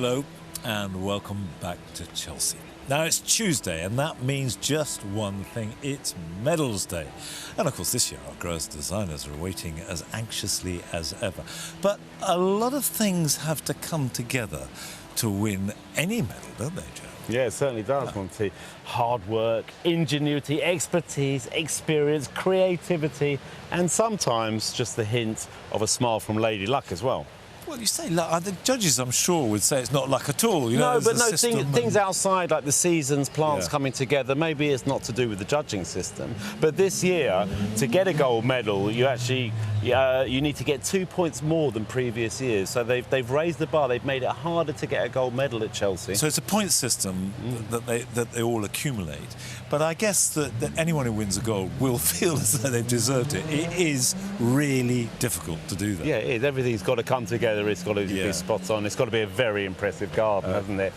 Hello and welcome back to Chelsea. Now it's Tuesday and that means just one thing, it's Medals Day. And of course this year our growers designers are waiting as anxiously as ever. But a lot of things have to come together to win any medal, don't they, Joe? Yeah, it certainly does, Monty. Hard work, ingenuity, expertise, experience, creativity, and sometimes just the hint of a smile from Lady Luck as well. Well, you say luck. The judges, I'm sure, would say it's not luck at all. You know, things outside, like the seasons, plants coming together, maybe it's not to do with the judging system. But this year, to get a gold medal, you actually you need to get 2 points more than previous years. So they've raised the bar. They've made it harder to get a gold medal at Chelsea. So it's a point system that they all accumulate. But I guess that anyone who wins a gold will feel as though they've deserved it. It is really difficult to do that. Yeah, it is. Everything's got to come together. It's got to be spot on. It's got to be a very impressive garden, hasn't it?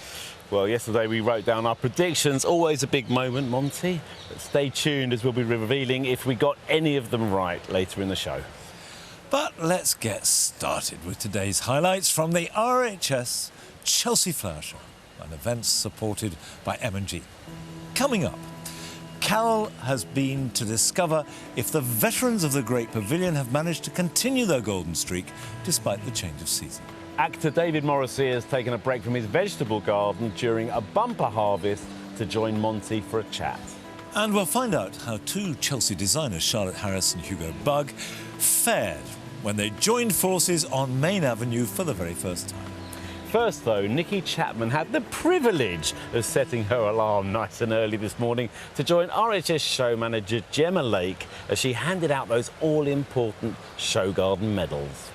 Well, yesterday we wrote down our predictions. Always a big moment, Monty. But stay tuned as we'll be revealing if we got any of them right later in the show. But let's get started with today's highlights from the RHS Chelsea Flower Show, an event supported by M&G. Coming up, Carol has been to discover if the veterans of the Great Pavilion have managed to continue their golden streak despite the change of season. Actor David Morrissey has taken a break from his vegetable garden during a bumper harvest to join Monty for a chat. And we'll find out how two Chelsea designers, Charlotte Harris and Hugo Bugg, fared when they joined forces on Main Avenue for the very first time. First, though, Nikki Chapman had the privilege of setting her alarm nice and early this morning to join RHS show manager Gemma Lake as she handed out those all-important show garden medals.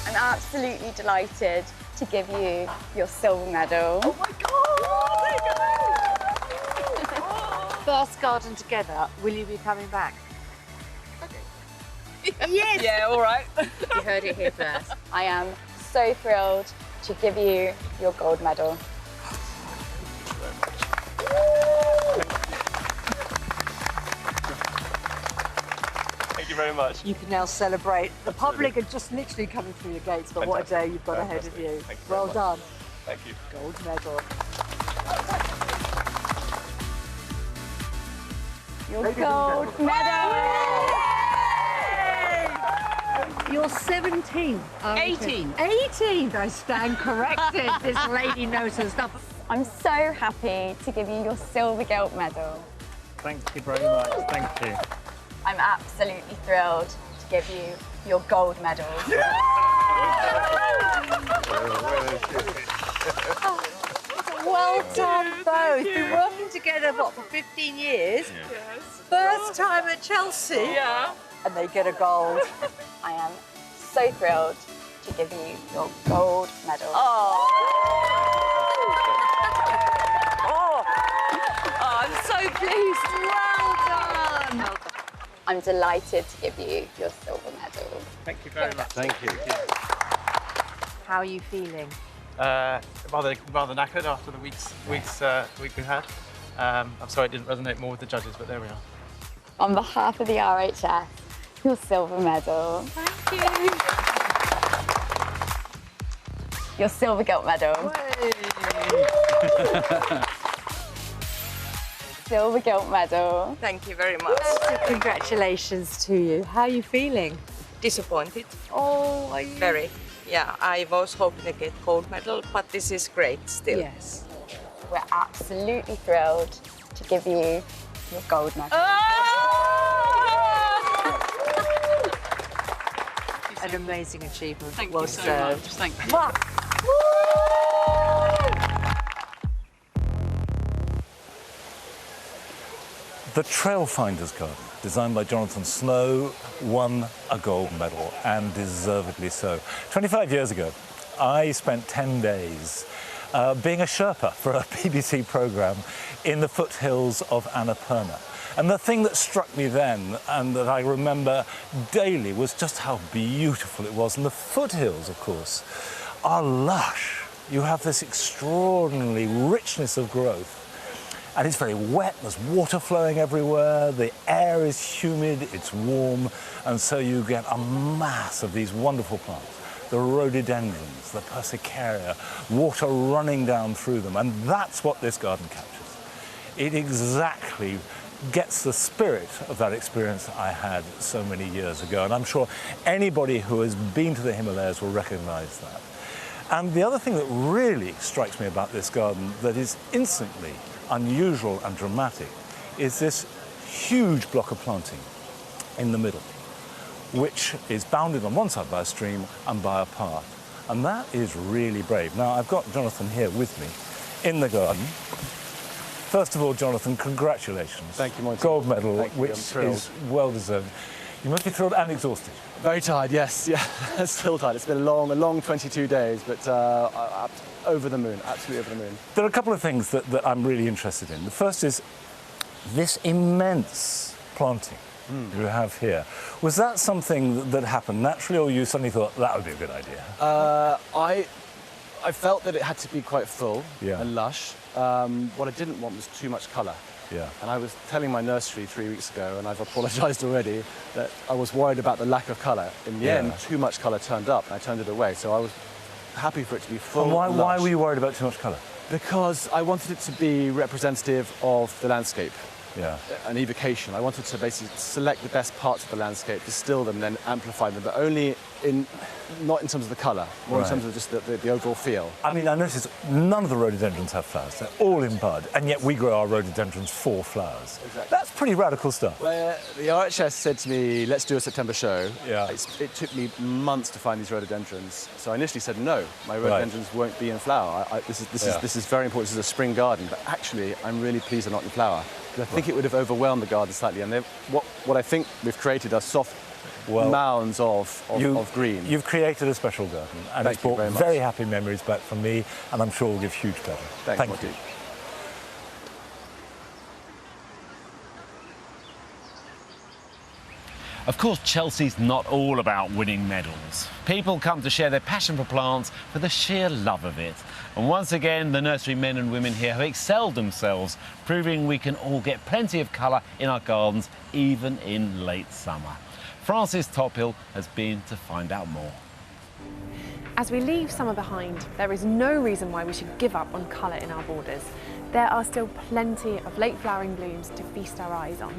I'm absolutely delighted to give you your silver medal. Oh my God! First garden together, will you be coming back? Yes! Yeah, all right. You heard it here first. I am so thrilled to give you your gold medal. Thank you very much. You can now celebrate. The public are just literally coming through your gates, but what a day you've got ahead of you. Well done. Thank you. Gold medal. Your gold medal! You're 17. 18. 18! I stand corrected. This lady knows her stuff. I'm so happy to give you your silver gilt medal. Thank you very much. Thank you. I'm absolutely thrilled to give you your gold medal. Well done, both. Been working together, what, for 15 years? Yes. First time at Chelsea. Yeah. And they get a gold. I am so thrilled to give you your gold medal. Oh, I'm so pleased. Well done. I'm delighted to give you your silver medal. Thank you very much. Thank you. How are you feeling? Rather knackered after the week we had. I'm sorry it didn't resonate more with the judges, but there we are. On behalf of the RHS, your silver medal. Thank you. Your silver gilt medal. Silver gilt medal. Thank you very much. Congratulations to you. How are you feeling? Disappointed, Oh, are you? very. Yeah, I was hoping to get gold medal, but this is great still. Yes. We're absolutely thrilled to give you your gold medal. An amazing achievement. Thank well you so served. much. Thank you. Wow. The Trailfinders Garden, designed by Jonathan Snow, won a gold medal, and deservedly so. 25 years ago, I spent 10 days being a Sherpa for a BBC programme in the foothills of Annapurna. And the thing that struck me then, and that I remember daily, was just how beautiful it was. And the foothills, of course, are lush. You have this extraordinary richness of growth. And it's very wet, there's water flowing everywhere, the air is humid, it's warm, and so you get a mass of these wonderful plants. The rhododendrons, the persicaria, water running down through them, and that's what this garden captures. It exactly gets the spirit of that experience I had so many years ago, and I'm sure anybody who has been to the Himalayas will recognize that. And the other thing that really strikes me about this garden that is instantly unusual and dramatic is this huge block of planting in the middle, which is bounded on one side by a stream and by a path. And that is really brave. Now, I've got Jonathan here with me in the garden. First of all, Jonathan, congratulations. Thank you, Monty. Gold medal, Thank you, which I'm thrilled. is well deserved. You must be thrilled and exhausted. Very tired, yes, yeah, still tired. It's been a long 22 days, but over the moon, absolutely over the moon. There are a couple of things that I'm really interested in. The first is this immense planting you have here. Was that something that happened naturally, or you suddenly thought that would be a good idea? I felt that it had to be quite full and lush. What I didn't want was too much colour. Yeah. And I was telling my nursery 3 weeks ago, and I've apologised already, that I was worried about the lack of colour. In the end, too much colour turned up, and I turned it away. So I was happy for it to be full. And why were you worried about too much colour? Because I wanted it to be representative of the landscape. Yeah. An evocation. I wanted to basically select the best parts of the landscape, distill them, and then amplify them, but only not in terms of the colour, more in terms of just the overall feel. I mean, I noticed none of the rhododendrons have flowers. They're all in bud, and yet we grow our rhododendrons for flowers. Exactly. That's pretty radical stuff. Well, the RHS said to me, let's do a September show. Yeah. It took me months to find these rhododendrons. So I initially said, no, my rhododendrons won't be in flower. This is very important. This is a spring garden, but actually, I'm really pleased they're not in flower. I think it would have overwhelmed the garden slightly, and what I think we've created are soft mounds of green. You've created a special garden, and it's brought very happy memories back from me, and I'm sure will give huge pleasure. Thank you. Of course, Chelsea's not all about winning medals. People come to share their passion for plants for the sheer love of it. And once again, the nursery men and women here have excelled themselves, proving we can all get plenty of colour in our gardens, even in late summer. Frances Tophill has been to find out more. As we leave summer behind, there is no reason why we should give up on colour in our borders. There are still plenty of late flowering blooms to feast our eyes on.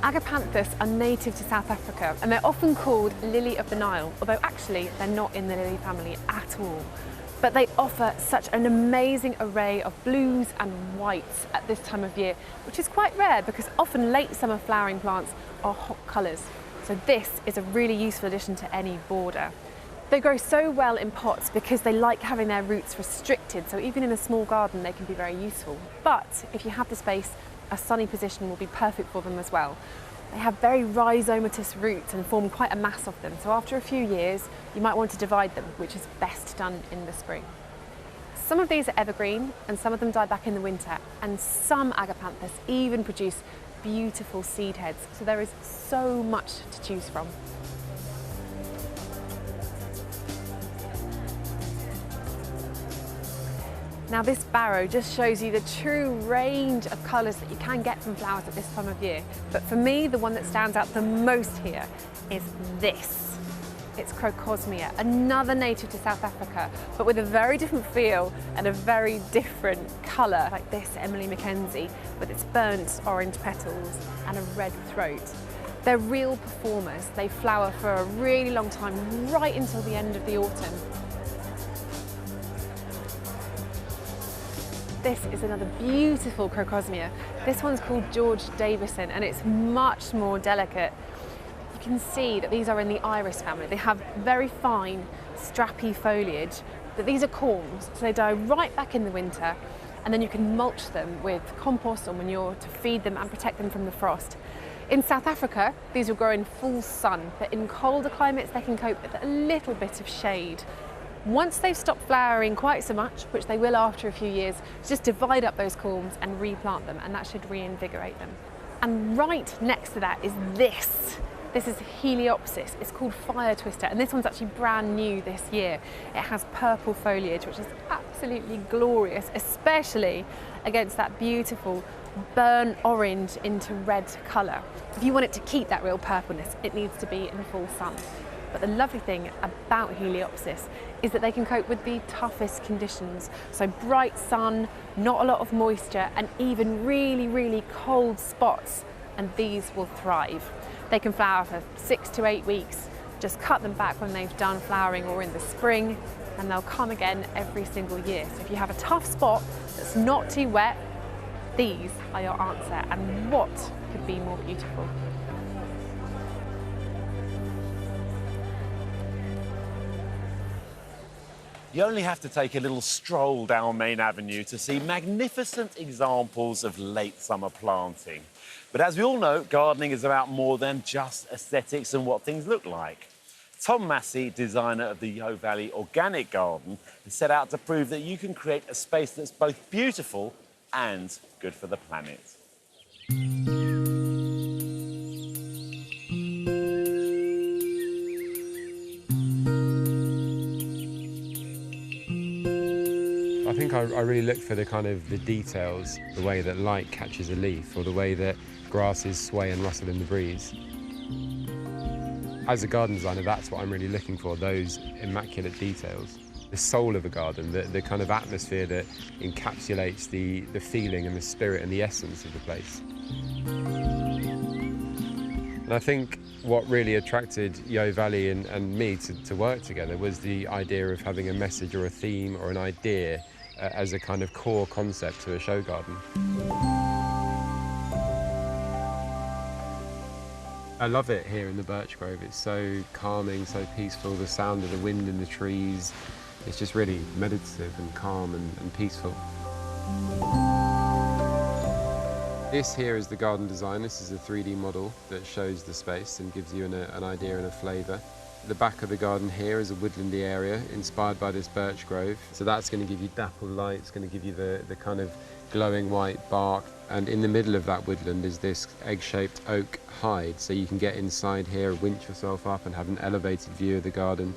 Agapanthus are native to South Africa, and they're often called lily of the Nile, although actually they're not in the lily family at all. But they offer such an amazing array of blues and whites at this time of year, which is quite rare because often late summer flowering plants are hot colours. So this is a really useful addition to any border. They grow so well in pots because they like having their roots restricted, so even in a small garden they can be very useful. But if you have the space, a sunny position will be perfect for them as well. They have very rhizomatous roots and form quite a mass of them, so after a few years you might want to divide them, which is best done in the spring. Some of these are evergreen and some of them die back in the winter, and some Agapanthus even produce beautiful seed heads, so there is so much to choose from. Now this barrow just shows you the true range of colours that you can get from flowers at this time of year. But for me, the one that stands out the most here is this. It's Crocosmia, another native to South Africa, but with a very different feel and a very different colour, like this Emily Mackenzie, with its burnt orange petals and a red throat. They're real performers. They flower for a really long time, right until the end of the autumn. This is another beautiful Crocosmia. This one's called George Davison, and it's much more delicate. You can see that these are in the iris family. They have very fine, strappy foliage, but these are corms, so they die right back in the winter, and then you can mulch them with compost or manure to feed them and protect them from the frost. In South Africa, these will grow in full sun, but in colder climates they can cope with a little bit of shade. Once they've stopped flowering quite so much, which they will after a few years, just divide up those corms and replant them, and that should reinvigorate them. And right next to that is this. This is Heliopsis. It's called Fire Twister, and this one's actually brand new this year. It has purple foliage, which is absolutely glorious, especially against that beautiful burnt orange into red colour. If you want it to keep that real purpleness, it needs to be in full sun. But the lovely thing about Heliopsis is that they can cope with the toughest conditions. So bright sun, not a lot of moisture, and even really, really cold spots, and these will thrive. They can flower for 6 to 8 weeks. Just cut them back when they've done flowering or in the spring, and they'll come again every single year. So if you have a tough spot that's not too wet, these are your answer, and what could be more beautiful? You only have to take a little stroll down Main Avenue to see magnificent examples of late summer planting. But as we all know, gardening is about more than just aesthetics and what things look like. Tom Massey, designer of the Yeo Valley Organic Garden, has set out to prove that you can create a space that's both beautiful and good for the planet. I think I really look for the details, the way that light catches a leaf or the way that grasses sway and rustle in the breeze. As a garden designer, that's what I'm really looking for, those immaculate details. The soul of a garden, the kind of atmosphere that encapsulates the feeling and the spirit and the essence of the place. And I think what really attracted Yeo Valley and me to work together was the idea of having a message or a theme or an idea as a kind of core concept to a show garden. I love it here in the Birch Grove. It's so calming, so peaceful, the sound of the wind in the trees. It's just really meditative and calm and peaceful. This here is the garden design. This is a 3D model that shows the space and gives you an idea and a flavour. The back of the garden here is a woodlandy area inspired by this birch grove. So that's going to give you dappled light, it's going to give you the kind of glowing white bark. And in the middle of that woodland is this egg-shaped oak hide. So you can get inside here, winch yourself up and have an elevated view of the garden.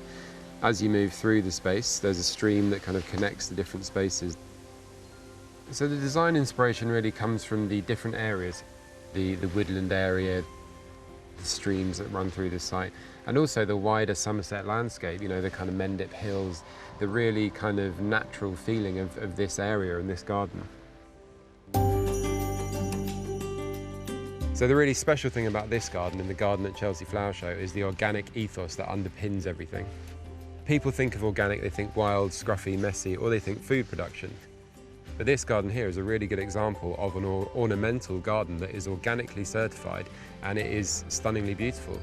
As you move through the space, there's a stream that kind of connects the different spaces. So the design inspiration really comes from the different areas, the woodland area, the streams that run through the site, and also the wider Somerset landscape, you know, the kind of Mendip Hills, the really kind of natural feeling of this area and this garden. So the really special thing about this garden and the garden at Chelsea Flower Show is the organic ethos that underpins everything. People think of organic, they think wild, scruffy, messy, or they think food production. But this garden here is a really good example of an ornamental garden that is organically certified, and it is stunningly beautiful.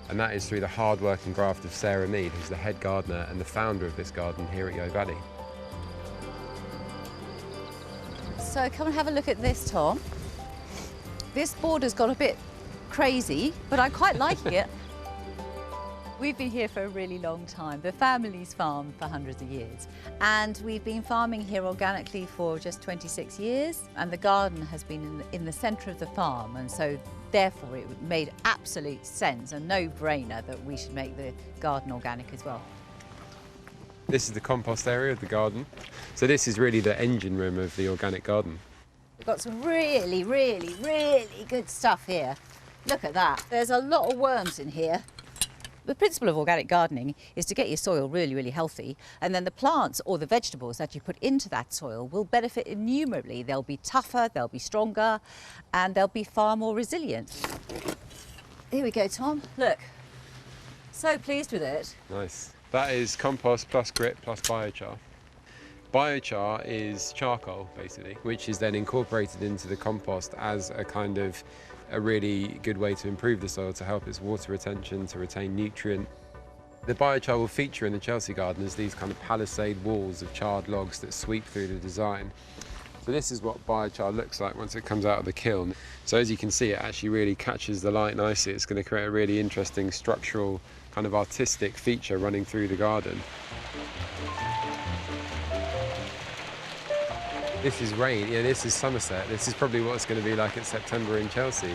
And that is through the hard work and graft of Sarah Mead, who's the head gardener and the founder of this garden here at Yeo Valley. So come and have a look at this, Tom. This border's got a bit crazy, but I'm quite liking it. We've been here for a really long time. The family's farmed for hundreds of years. And we've been farming here organically for just 26 years. And the garden has been in the centre of the farm. And so therefore it made absolute sense, a no-brainer, that we should make the garden organic as well. This is the compost area of the garden. So this is really the engine room of the organic garden. We've got some really, really, really good stuff here. Look at that. There's a lot of worms in here. The principle of organic gardening is to get your soil really, really healthy, and then the plants or the vegetables that you put into that soil will benefit innumerably. They'll be tougher, they'll be stronger, and they'll be far more resilient. Here we go, Tom. Look. So pleased with it. Nice. That is compost plus grit plus biochar. Biochar is charcoal, basically, which is then incorporated into the compost as a kind of a really good way to improve the soil, to help its water retention, to retain nutrient. The biochar will feature in the Chelsea garden as these kind of palisade walls of charred logs that sweep through the design. So this is what biochar looks like once it comes out of the kiln. So as you can see, it actually really catches the light nicely. It's going to create a really interesting structural, kind of artistic feature running through the garden. This is rain, yeah, this is Somerset. This is probably what it's going to be like in September in Chelsea.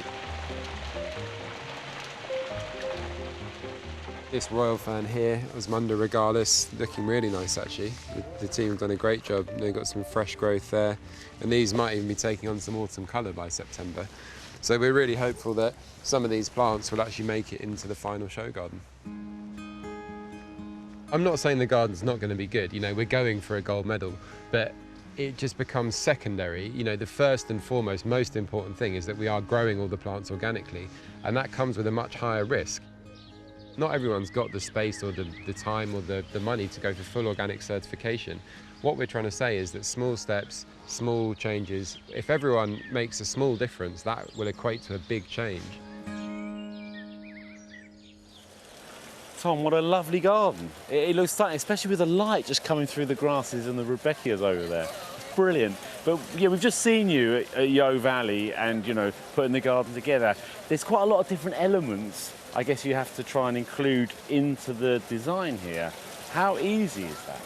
This royal fan here, Osmunda regalis, looking really nice actually. The team have done a great job. They've got some fresh growth there, and these might even be taking on some autumn colour by September. So we're really hopeful that some of these plants will actually make it into the final show garden. I'm not saying the garden's not going to be good, you know, we're going for a gold medal, but it just becomes secondary. You know, the first and foremost, most important thing is that we are growing all the plants organically, and that comes with a much higher risk. Not everyone's got the space or the time or the money to go for full organic certification. What we're trying to say is that small steps, small changes, if everyone makes a small difference, that will equate to a big change. Tom, what a lovely garden. It looks stunning, especially with the light just coming through the grasses and the rudbeckias over there. It's brilliant. But yeah, we've just seen you at Yo Valley and, you know, putting the garden together. There's quite a lot of different elements I guess you have to try and include into the design here. How easy is that?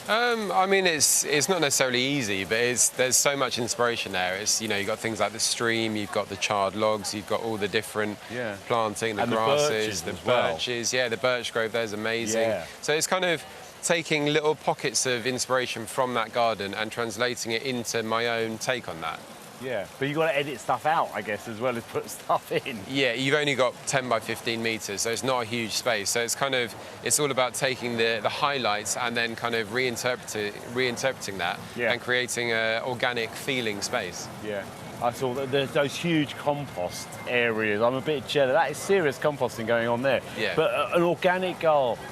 I mean, it's not necessarily easy, but there's so much inspiration there. It's, you know, you've got things like the stream, you've got the charred logs, you've got all the different planting, the grasses, the birches. Yeah, the birch grove there's amazing. Yeah. So it's kind of taking little pockets of inspiration from that garden and translating it into my own take on that. Yeah, but you've got to edit stuff out, I guess, as well as put stuff in. Yeah, you've only got 10 by 15 metres, so it's not a huge space. So it's all about taking the highlights and then kind of reinterpreting that and creating an organic feeling space. Yeah, I saw that there's those huge compost areas. I'm a bit jealous. That is serious composting going on there. Yeah. But an organic garden,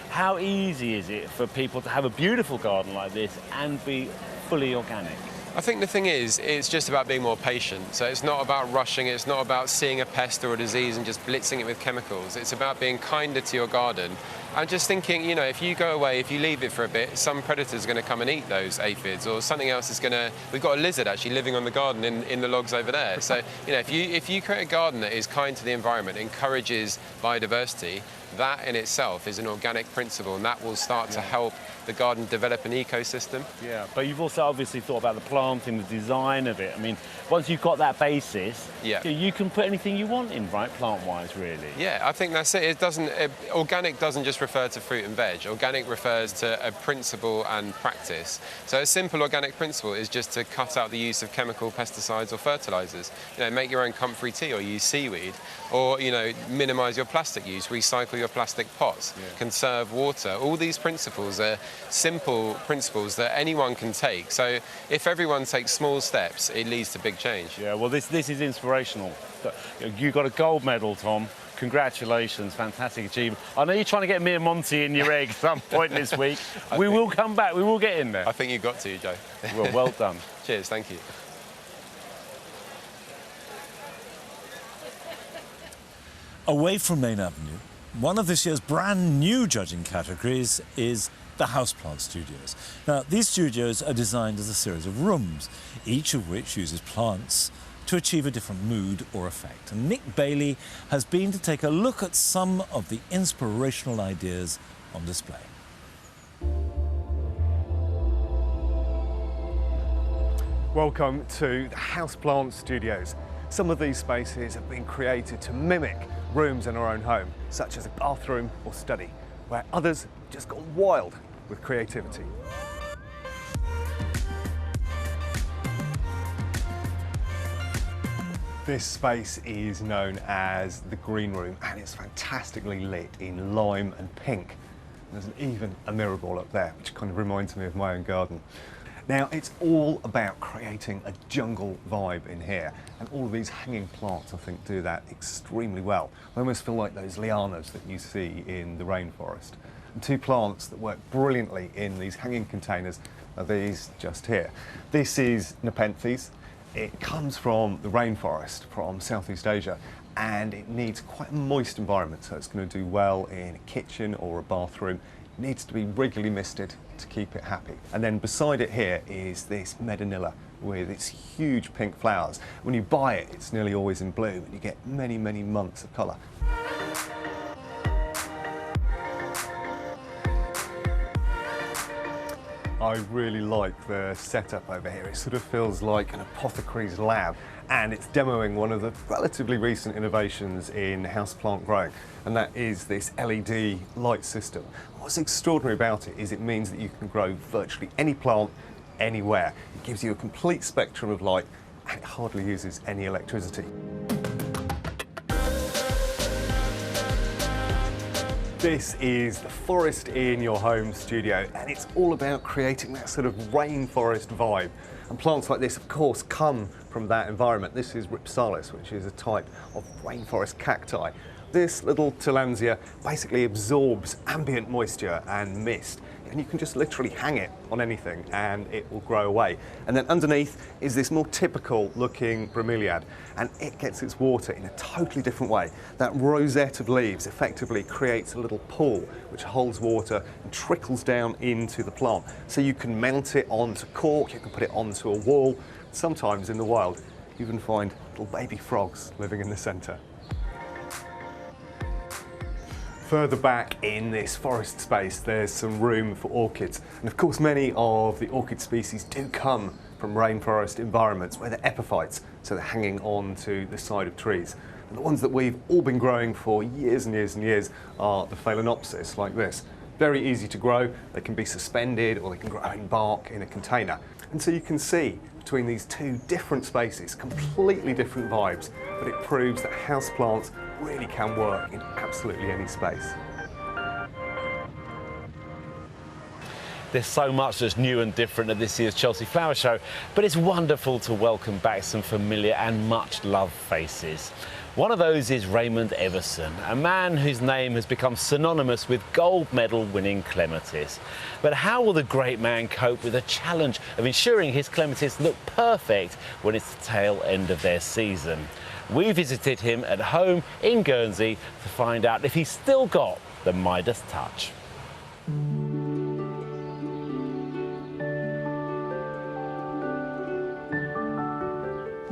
how easy is it for people to have a beautiful garden like this and be fully organic? I think the thing is, it's just about being more patient. So it's not about rushing, it's not about seeing a pest or a disease and just blitzing it with chemicals. It's about being kinder to your garden and just thinking, you know, if you go away, if you leave it for a bit, some predator's going to come and eat those aphids, or something else is going to... We've got a lizard actually living on the garden in the logs over there. So, you know, if you create a garden that is kind to the environment, encourages biodiversity, that in itself is an organic principle, and that will start to help the garden develop an ecosystem. Yeah, but you've also obviously thought about the planting, the design of it. I mean, once you've got that basis, you can put anything you want in, right, plant-wise, really. Yeah, I think that's it. Organic doesn't just refer to fruit and veg. Organic refers to a principle and practice. So a simple organic principle is just to cut out the use of chemical pesticides or fertilizers. You know, make your own comfrey tea or use seaweed, or, you know, minimize your plastic use, recycle your plastic pots, conserve water. All these principles are simple principles that anyone can take. So if everyone takes small steps, it leads to big change. Yeah, well, this is inspirational. You got a gold medal, Tom. Congratulations, fantastic achievement. I know you're trying to get me and Monty in your egg at some point this week. We will come back, we will get in there. I think you've got to, Joe. Well done. Cheers, thank you. Away from Main Avenue, one of this year's brand new judging categories is the Houseplant Studios. Now, these studios are designed as a series of rooms, each of which uses plants to achieve a different mood or effect. And Nick Bailey has been to take a look at some of the inspirational ideas on display. Welcome to the Houseplant Studios. Some of these spaces have been created to mimic rooms in our own home, such as a bathroom or study, where others have just gone wild with creativity. This space is known as the Green Room, and it's fantastically lit in lime and pink. There's even a mirror ball up there, which kind of reminds me of my own garden. Now, it's all about creating a jungle vibe in here, and all of these hanging plants, I think, do that extremely well. I almost feel like those lianas that you see in the rainforest. And two plants that work brilliantly in these hanging containers are these just here. This is Nepenthes. It comes from the rainforest from Southeast Asia, and it needs quite a moist environment, so it's going to do well in a kitchen or a bathroom. It needs to be regularly misted to keep it happy. And then beside it here is this Medinilla with its huge pink flowers. When you buy it, it's nearly always in bloom, and you get many, many months of colour. I really like the setup over here. It sort of feels like an apothecary's lab, and it's demoing one of the relatively recent innovations in houseplant growing, and that is this LED light system. What's extraordinary about it is it means that you can grow virtually any plant anywhere. It gives you a complete spectrum of light, and it hardly uses any electricity. This is the forest in your home studio, and it's all about creating that sort of rainforest vibe. And plants like this, of course, come from that environment. This is Ripsalis, which is a type of rainforest cacti. This little tillandsia basically absorbs ambient moisture and mist, and you can just literally hang it on anything and it will grow away. And then underneath is this more typical looking bromeliad, and it gets its water in a totally different way. That rosette of leaves effectively creates a little pool which holds water and trickles down into the plant. So you can mount it onto cork, you can put it onto a wall. Sometimes in the wild you even find little baby frogs living in the centre. Further back in this forest space, there's some room for orchids. And of course, many of the orchid species do come from rainforest environments where they're epiphytes, so they're hanging on to the side of trees. And the ones that we've all been growing for years and years and years are the Phalaenopsis, like this. Very easy to grow. They can be suspended or they can grow in bark in a container. And so you can see between these two different spaces, completely different vibes, but it proves that houseplants really can work in absolutely any space. There's so much that's new and different at this year's Chelsea Flower Show, but it's wonderful to welcome back some familiar and much loved faces. One of those is Raymond Everson, a man whose name has become synonymous with gold medal winning clematis. But how will the great man cope with the challenge of ensuring his clematis look perfect when it's the tail end of their season? We visited him at home in Guernsey to find out if he's still got the Midas touch.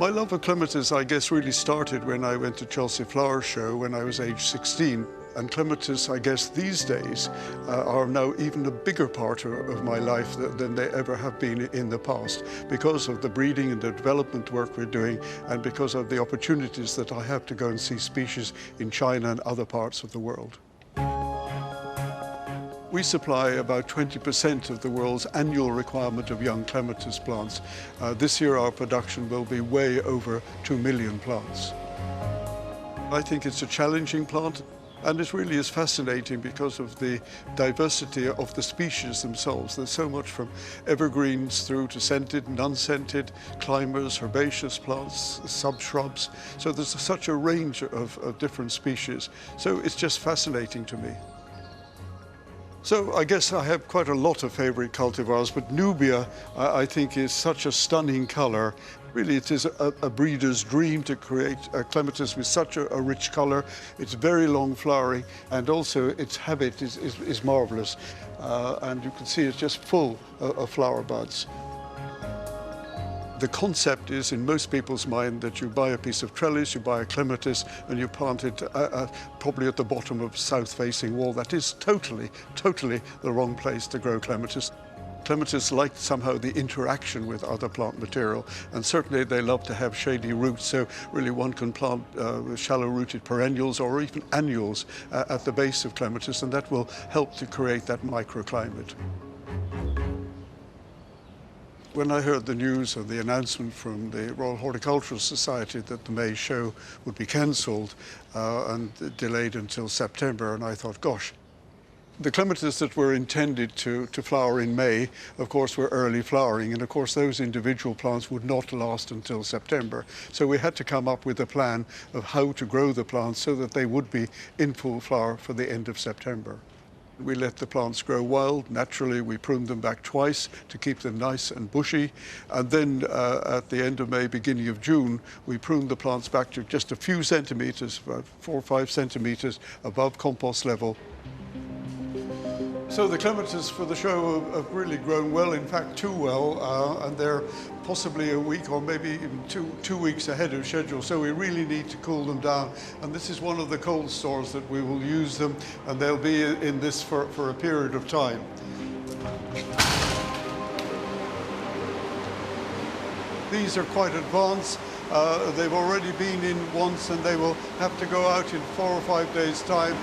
My love of clematis, I guess, really started when I went to Chelsea Flower Show when I was age 16. And clematis, I guess, these days are now even a bigger part of my life than they ever have been in the past, because of the breeding and the development work we're doing, and because of the opportunities that I have to go and see species in China and other parts of the world. We supply about 20% of the world's annual requirement of young clematis plants. This year our production will be way over 2 million plants. I think it's a challenging plant, and it really is fascinating because of the diversity of the species themselves. There's so much from evergreens through to scented and unscented, climbers, herbaceous plants, subshrubs. So there's such a range of different species. So it's just fascinating to me. So I guess I have quite a lot of favorite cultivars, but Nubia I think is such a stunning color. Really, it is a breeder's dream to create a clematis with such a rich color. It's very long flowering, and also its habit is marvelous. And you can see it's just full of flower buds. The concept is in most people's mind that you buy a piece of trellis, you buy a clematis, and you plant it probably at the bottom of a south-facing wall. That is totally the wrong place to grow clematis. Clematis like somehow the interaction with other plant material, and certainly they love to have shady roots, so really one can plant shallow-rooted perennials or even annuals at the base of clematis, and that will help to create that microclimate. When I heard the news of the announcement from the Royal Horticultural Society that the May show would be cancelled and delayed until September, and I thought, gosh, the clematis that were intended to flower in May, of course, were early flowering, and of course those individual plants would not last until September. So we had to come up with a plan of how to grow the plants so that they would be in full flower for the end of September. We let the plants grow wild. Naturally, we pruned them back twice to keep them nice and bushy. And then at the end of May, beginning of June, we pruned the plants back to just a few centimetres, about 4 or 5 centimetres above compost level. So the clematis for the show have really grown well, in fact too well, and they're possibly a week or maybe even two weeks ahead of schedule, so we really need to cool them down. And this is one of the cold stores that we will use them, and they'll be in this for a period of time. These are quite advanced. They've already been in once and they will have to go out in 4 or 5 days' time.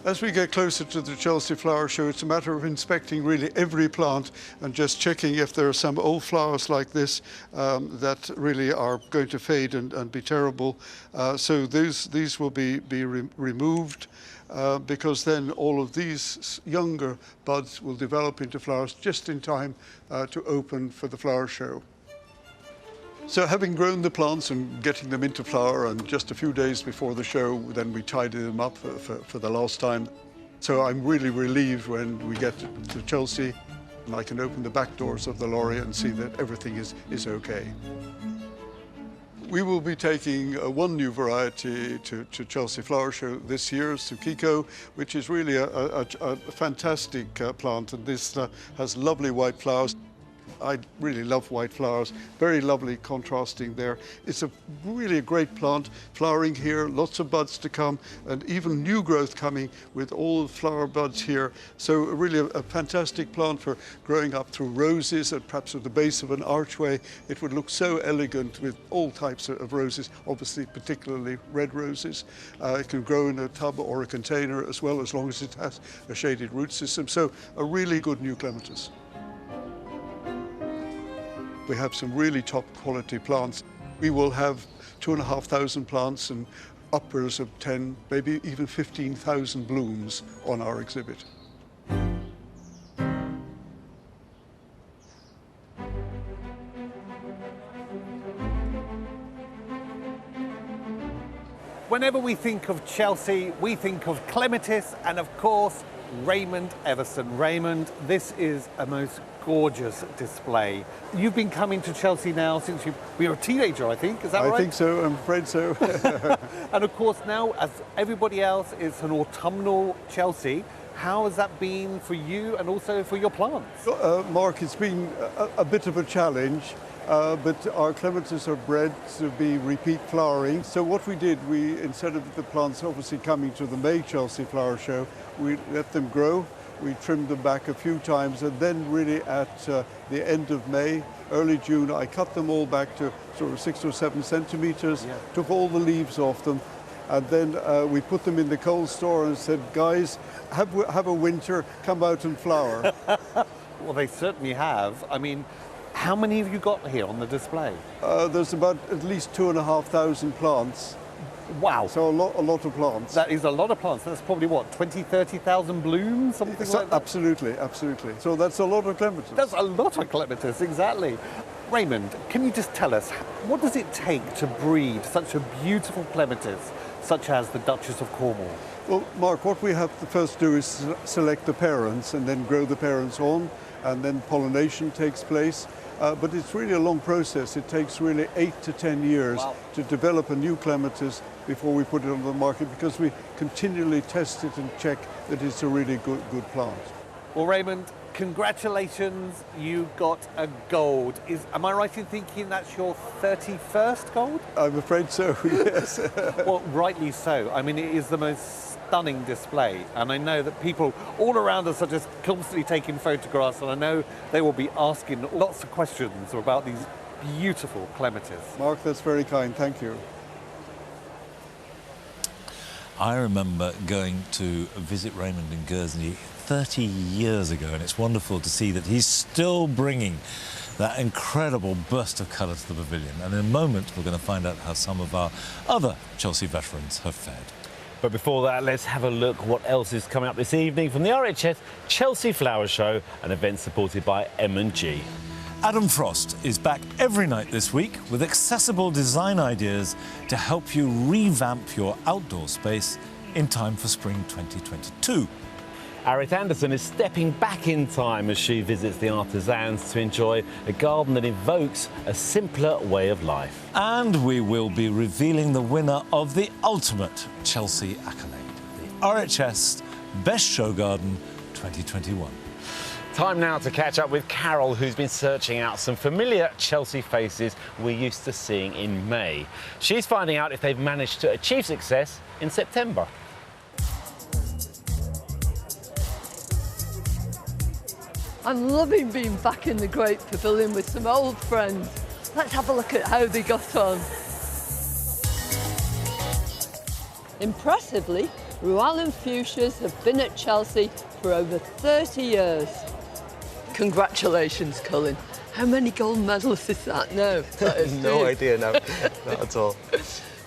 As we get closer to the Chelsea Flower Show, it's a matter of inspecting really every plant and just checking if there are some old flowers like this that really are going to fade and be terrible. So these will be removed because then all of these younger buds will develop into flowers just in time to open for the flower show. So having grown the plants and getting them into flower, and just a few days before the show, then we tidy them up for the last time. So I'm really relieved when we get to Chelsea and I can open the back doors of the lorry and see that everything is okay. We will be taking one new variety to Chelsea Flower Show this year, Sukiko, which is really a fantastic plant, and this has lovely white flowers. I really love white flowers, very lovely contrasting there. It's really a great plant, flowering here, lots of buds to come, and even new growth coming with all the flower buds here. So really a fantastic plant for growing up through roses and perhaps at the base of an archway. It would look so elegant with all types of roses, obviously particularly red roses. It can grow in a tub or a container as well, as long as it has a shaded root system. So a really good new clematis. We have some really top quality plants. We will have 2,500 plants and upwards of 10, maybe even 15,000 blooms on our exhibit. Whenever we think of Chelsea, we think of clematis and, of course, Raymond Everson. Raymond, this is a most gorgeous display. You've been coming to Chelsea now since you were a teenager, I think, is that right? I think so, I'm afraid so. And of course now, as everybody else, it's an autumnal Chelsea. How has that been for you and also for your plants? Mark, it's been a bit of a challenge. But our clematis are bred to be repeat flowering. So what we did, instead of the plants obviously coming to the May Chelsea Flower Show, we let them grow. We trimmed them back a few times, and then really at the end of May, early June, I cut them all back to sort of 6 or 7 centimeters, took all the leaves off them, and then we put them in the cold store and said, guys, have a winter, come out and flower. Well, they certainly have. I mean, how many have you got here on the display? There's about at least 2,500 plants. Wow. So a lot of plants. That is a lot of plants. That's probably, what, 20, 30,000 blooms, something like that? Absolutely, absolutely. So that's a lot of clematis. That's a lot of clematis, exactly. Raymond, can you just tell us, what does it take to breed such a beautiful clematis, such as the Duchess of Cornwall? Well, Mark, what we have to first do is select the parents and then grow the parents on, and then pollination takes place. But it's really a long process. It takes really 8 to 10 years to develop a new clematis before we put it on the market, because we continually test it and check that it's a really good plant. Well, Raymond, congratulations, you got a gold. Am I right in thinking that's your 31st gold? I'm afraid so, yes. Well, rightly so. I mean, it is the most stunning display, and I know that people all around us are just constantly taking photographs, and I know they will be asking lots of questions about these beautiful clematis. Mark, that's very kind, thank you. I remember going to visit Raymond in Guernsey 30 years ago, and it's wonderful to see that he's still bringing that incredible burst of colour to the pavilion. And in a moment, we're going to find out how some of our other Chelsea veterans have fared. But before that, let's have a look what else is coming up this evening from the RHS Chelsea Flower Show, an event supported by M&G. Adam Frost is back every night this week with accessible design ideas to help you revamp your outdoor space in time for spring 2022. Arit Anderson is stepping back in time as she visits the artisans to enjoy a garden that evokes a simpler way of life. And we will be revealing the winner of the ultimate Chelsea accolade, the RHS Best Show Garden 2021. Time now to catch up with Carol, who's been searching out some familiar Chelsea faces we're used to seeing in May. She's finding out if they've managed to achieve success in September. I'm loving being back in the Great Pavilion with some old friends. Let's have a look at how they got on. Impressively, Llewellyn fuchsias have been at Chelsea for over 30 years. Congratulations, Colin. How many gold medals is that now? No idea, no, not at all.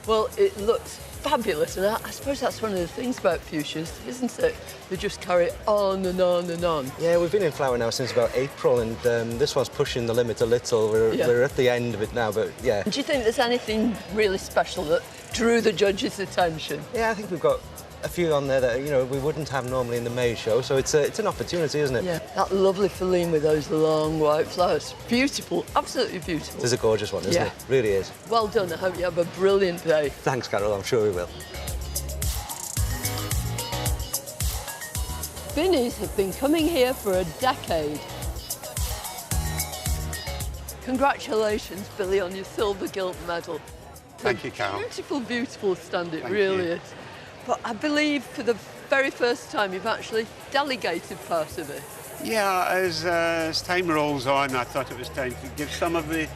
Well, it looks fabulous, and I suppose that's one of the things about fuchsias, isn't it? They just carry on and on and on. Yeah, we've been in flower now since about April, and this one's pushing the limit a little. We're at the end of it now, but yeah. Do you think there's anything really special that drew the judges' attention? Yeah, I think we've got a few on there that, you know, we wouldn't have normally in the May show, so it's an opportunity, isn't it? Yeah, that lovely feline with those long white flowers. Beautiful, absolutely beautiful. It's a gorgeous one, isn't it? Really is. Well done, I hope you have a brilliant day. Thanks, Carol, I'm sure we will. Binnies have been coming here for a decade. Congratulations, Billy, on your silver gilt medal. Thank you, Carol. Beautiful, beautiful stand, it really is. But I believe for the very first time you've actually delegated part of it. Yeah, as time rolls on, I thought it was time to give some of the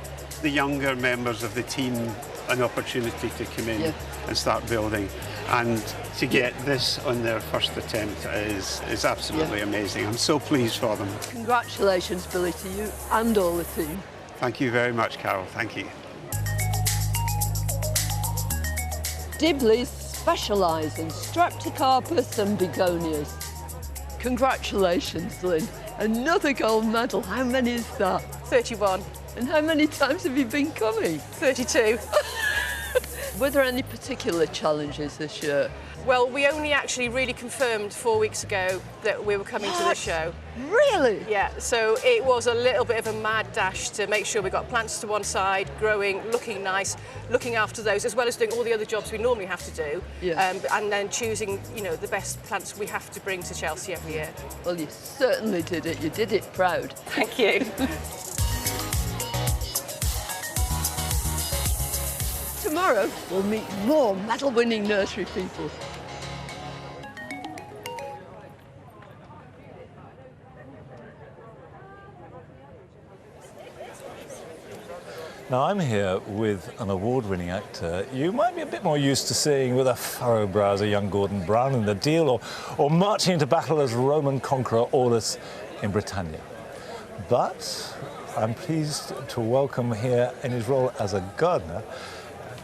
younger members of the team an opportunity to come in and start building. And to get this on their first attempt is absolutely amazing. I'm so pleased for them. Congratulations, Billy, to you and all the team. Thank you very much, Carol. Thank you. Dibleys specialise in streptocarpus and begonias. Congratulations, Lynn. Another gold medal. How many is that? 31. And how many times have you been coming? 32. Were there any particular challenges this year? Well, we only actually really confirmed 4 weeks ago that we were coming to the show. Really? Yeah, so it was a little bit of a mad dash to make sure we got plants to one side, growing, looking nice, looking after those, as well as doing all the other jobs we normally have to do, and then choosing, you know, the best plants we have to bring to Chelsea every year. Well, you certainly did it. You did it proud. Thank you. Tomorrow, we'll meet more medal-winning nursery people. Now, I'm here with an award-winning actor you might be a bit more used to seeing with a furrow brow as a young Gordon Brown in The Deal, or marching into battle as Roman conqueror Aulus in Britannia. But I'm pleased to welcome here in his role as a gardener,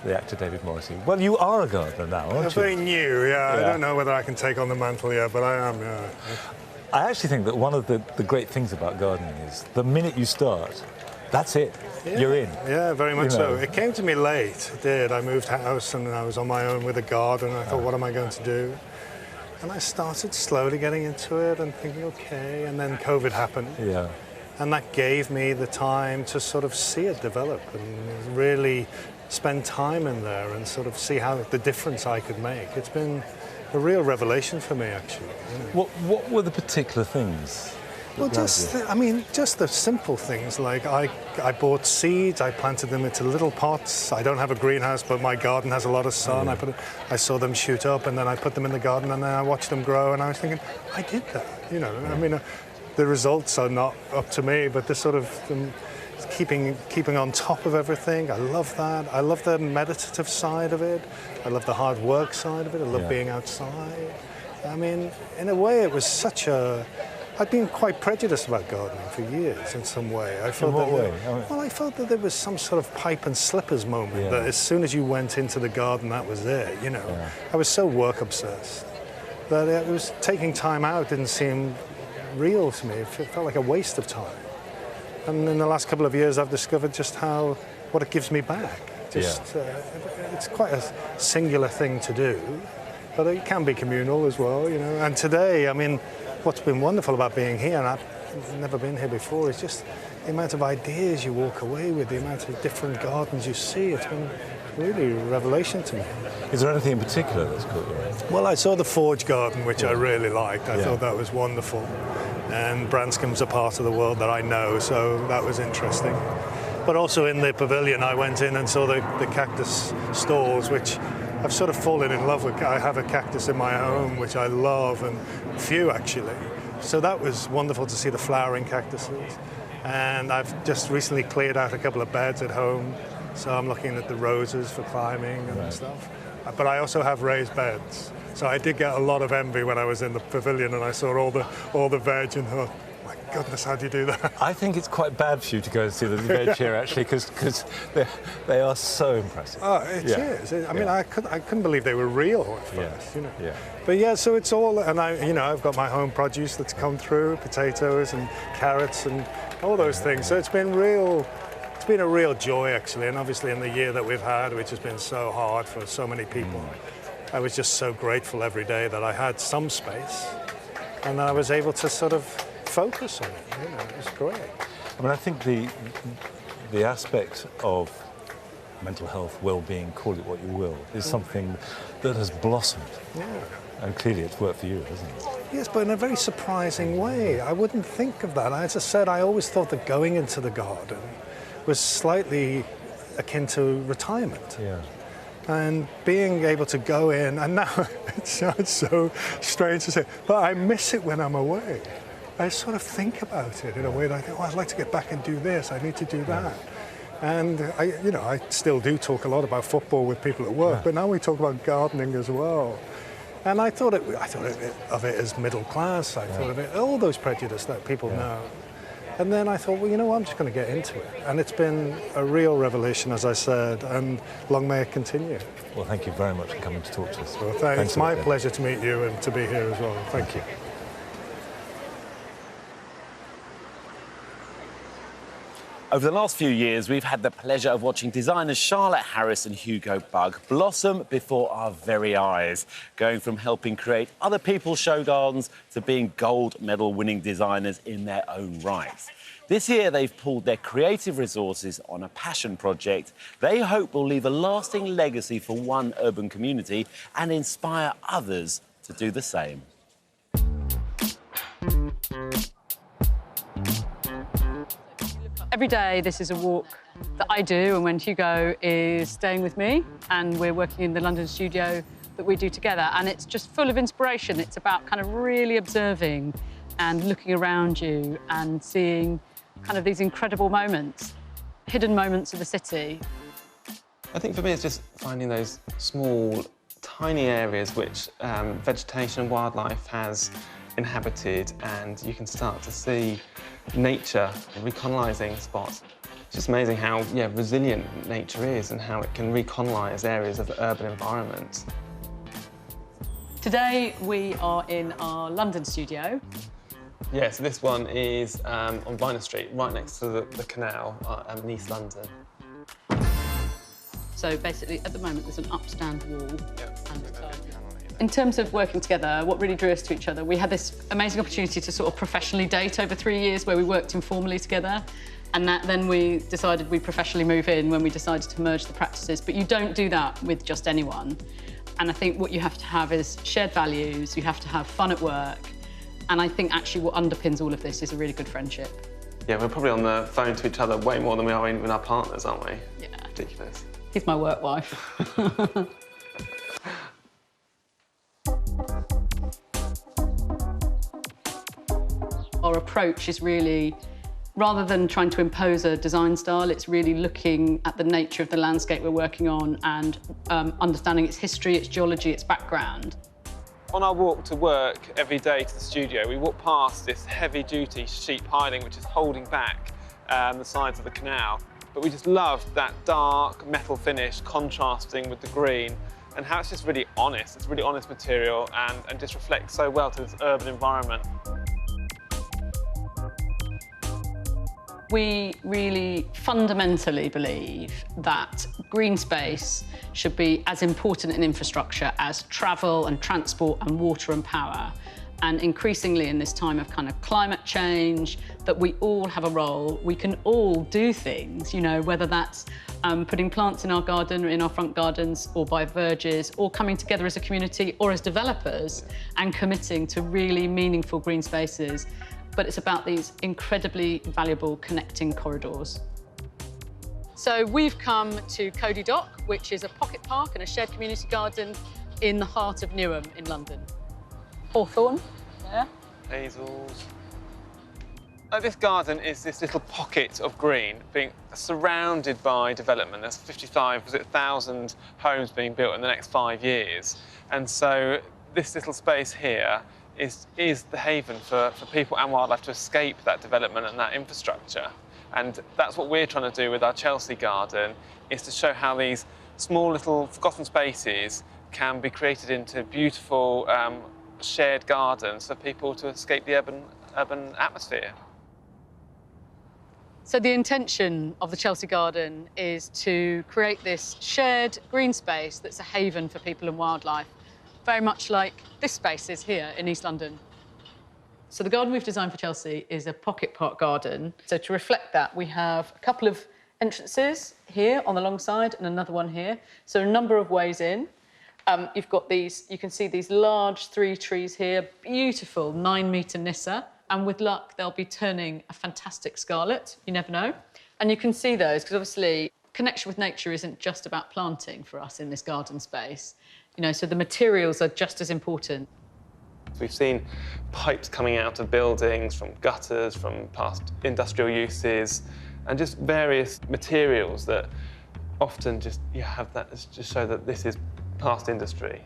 the actor David Morrissey. Well, you are a gardener now, aren't you? Very new, yeah. I don't know whether I can take on the mantle yet, but I am, yeah. I actually think that one of the great things about gardening is the minute you start, that's it. Yeah. You're in. Yeah, very much so. It came to me late, it did. I moved house and I was on my own with a garden. I thought, what am I going to do? And I started slowly getting into it and thinking, okay, and then COVID happened. Yeah. And that gave me the time to sort of see it develop and really spend time in there and sort of see how the difference I could make. It's been a real revelation for me, actually. You know. What were the particular things? Well, just the simple things, like I bought seeds, I planted them into little pots. I don't have a greenhouse, but my garden has a lot of sun. I saw them shoot up, and then I put them in the garden, and then I watched them grow, and I was thinking, I did that, you know. I mean, the results are not up to me, but the sort of keeping on top of everything, I love that. I love the meditative side of it. I love the hard work side of it. I love being outside. I mean, in a way, it was such a... I'd been quite prejudiced about gardening for years in some way. I felt I felt that there was some sort of pipe and slippers moment, that as soon as you went into the garden, that was it, you know. I was so work obsessed that it was taking time out didn't seem real to me. It felt like a waste of time. And in the last couple of years, I've discovered just what it gives me back. It's quite a singular thing to do, but it can be communal as well, you know. And today, I mean, what's been wonderful about being here, and I've never been here before, is just the amount of ideas you walk away with, the amount of different gardens you see. It's been really a revelation to me. Is there anything in particular that's caught your eye? Well, I saw the Forge Garden, which I really liked. I thought that was wonderful. And Branscombe's a part of the world that I know, so that was interesting. But also in the pavilion, I went in and saw the cactus stalls, which I've sort of fallen in love with. I have a cactus in my home, which I love, and few actually. So that was wonderful to see the flowering cactuses. And I've just recently cleared out a couple of beds at home, so I'm looking at the roses for climbing and stuff. But I also have raised beds. So I did get a lot of envy when I was in the pavilion and I saw all the veg and thought, my goodness, how do you do that? I think it's quite bad for you to go and see the veg here, actually, because they are so impressive. Oh, it is. I mean, I couldn't believe they were real at first, you know. Yeah. But yeah, so it's all, and I've got my home produce that's come through, potatoes and carrots and all those things. So it's been a real joy, actually. And obviously in the year that we've had, which has been so hard for so many people, I was just so grateful every day that I had some space and that I was able to sort of focus on it. You know, it was great. I mean, I think the aspect of mental health, well-being, call it what you will, is something that has blossomed. Yeah. And clearly it's worked for you, hasn't it? Yes, but in a very surprising way. I wouldn't think of that. As I said, I always thought that going into the garden was slightly akin to retirement. Yeah. And being able to go in, and now it sounds so strange to say, but I miss it when I'm away. I sort of think about it in a way that I think, oh, I'd like to get back and do this, I need to do that. And I still do talk a lot about football with people at work, but now we talk about gardening as well. And I thought of it as middle class. I thought of it, all those prejudices that people know. And then I thought, well, you know what, I'm just going to get into it. And it's been a real revelation, as I said, and long may it continue. Well, thank you very much for coming to talk to us. Well, thanks. It's my pleasure to meet you and to be here as well. Thank you. Over the last few years, we've had the pleasure of watching designers Charlotte Harris and Hugo Bugg blossom before our very eyes, going from helping create other people's show gardens to being gold medal winning designers in their own right. This year, they've pulled their creative resources on a passion project they hope will leave a lasting legacy for one urban community and inspire others to do the same. Every day, this is a walk that I do, and when Hugo is staying with me, and we're working in the London studio that we do together, and it's just full of inspiration. It's about kind of really observing and looking around you and seeing kind of these incredible moments, hidden moments of the city. I think for me, it's just finding those small, tiny areas which vegetation and wildlife has inhabited, and you can start to see nature recolonizing spots. It's just amazing how resilient nature is and how it can recolonize areas of the urban environment. Today we are in our London studio. Yeah, so this one is on Viner Street, right next to the canal in East London. So basically, at the moment, there's an upstand wall. In terms of working together, what really drew us to each other, we had this amazing opportunity to sort of professionally date over 3 years where we worked informally together. And then we decided we'd professionally move in when we decided to merge the practices. But you don't do that with just anyone. And I think what you have to have is shared values, you have to have fun at work. And I think actually what underpins all of this is a really good friendship. Yeah, we're probably on the phone to each other way more than we are even with our partners, aren't we? Yeah. Ridiculous. He's my work wife. Our approach is really, rather than trying to impose a design style, it's really looking at the nature of the landscape we're working on and understanding its history, its geology, its background. On our walk to work every day to the studio, we walk past this heavy-duty sheet piling which is holding back the sides of the canal. But we just loved that dark metal finish contrasting with the green and how it's just really honest. It's really honest material and just reflects so well to this urban environment. We really fundamentally believe that green space should be as important in infrastructure as travel and transport and water and power. And increasingly in this time of kind of climate change, that we all have a role. We can all do things, you know, whether that's putting plants in our garden or in our front gardens or by verges or coming together as a community or as developers and committing to really meaningful green spaces. But it's about these incredibly valuable connecting corridors. So we've come to Cody Dock, which is a pocket park and a shared community garden in the heart of Newham in London. Hawthorne, there. hazels. This garden is this little pocket of green being surrounded by development. There's 1,000 homes being built in the next 5 years. And so this little space here is the haven for people and wildlife to escape that development and that infrastructure. And that's what we're trying to do with our Chelsea garden, is to show how these small little forgotten spaces can be created into beautiful shared gardens for people to escape the urban atmosphere. So the intention of the Chelsea Garden is to create this shared green space that's a haven for people and wildlife, very much like this space is here in East London. So the garden we've designed for Chelsea is a pocket park garden. So to reflect that, we have a couple of entrances here on the long side and another one here. So a number of ways in. You've got these, you can see these large 3 trees here, beautiful 9-metre Nyssa. And with luck, they'll be turning a fantastic scarlet. You never know. And you can see those, because obviously connection with nature isn't just about planting for us in this garden space. You know, so the materials are just as important. We've seen pipes coming out of buildings, from gutters, from past industrial uses, and just various materials that often just have that, just show that this is past industry.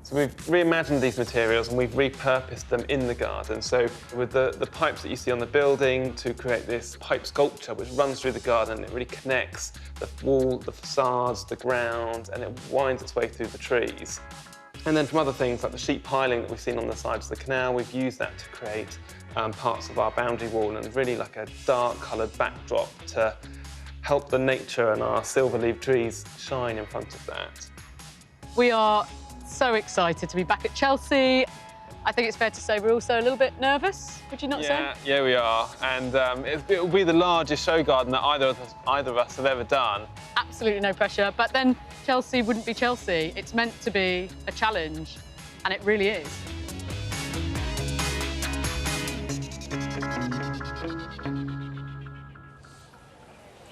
So we've reimagined these materials and we've repurposed them in the garden. So with the pipes that you see on the building to create this pipe sculpture which runs through the garden, it really connects the wall, the facades, the ground, and it winds its way through the trees. And then from other things like the sheet piling that we've seen on the sides of the canal, we've used that to create parts of our boundary wall and really like a dark coloured backdrop to help the nature and our silver-leaved trees shine in front of that. We are so excited to be back at Chelsea. I think it's fair to say we're also a little bit nervous, would you not say? Yeah, we are. And it will be the largest show garden that either of us have ever done. Absolutely no pressure, but then Chelsea wouldn't be Chelsea. It's meant to be a challenge, and it really is.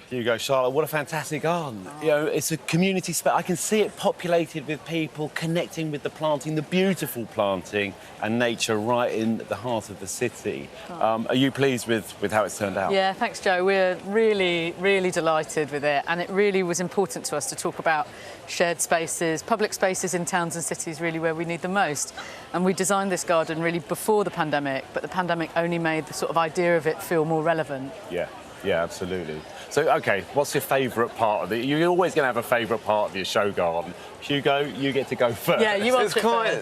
Here you go, Charlotte. What a fantastic garden. You know, it's a community space. I can see it populated with people connecting with the planting, the beautiful planting and nature right in the heart of the city. Are you pleased with how it's turned out? Yeah, thanks, Joe. We're really, really delighted with it. And it really was important to us to talk about shared spaces, public spaces in towns and cities really where we need them most. And we designed this garden really before the pandemic, but the pandemic only made the sort of idea of it feel more relevant. Yeah, absolutely. So, OK, what's your favourite part of it? You're always going to have a favourite part of your show garden. Hugo, you get to go first. Yeah, you It's quite,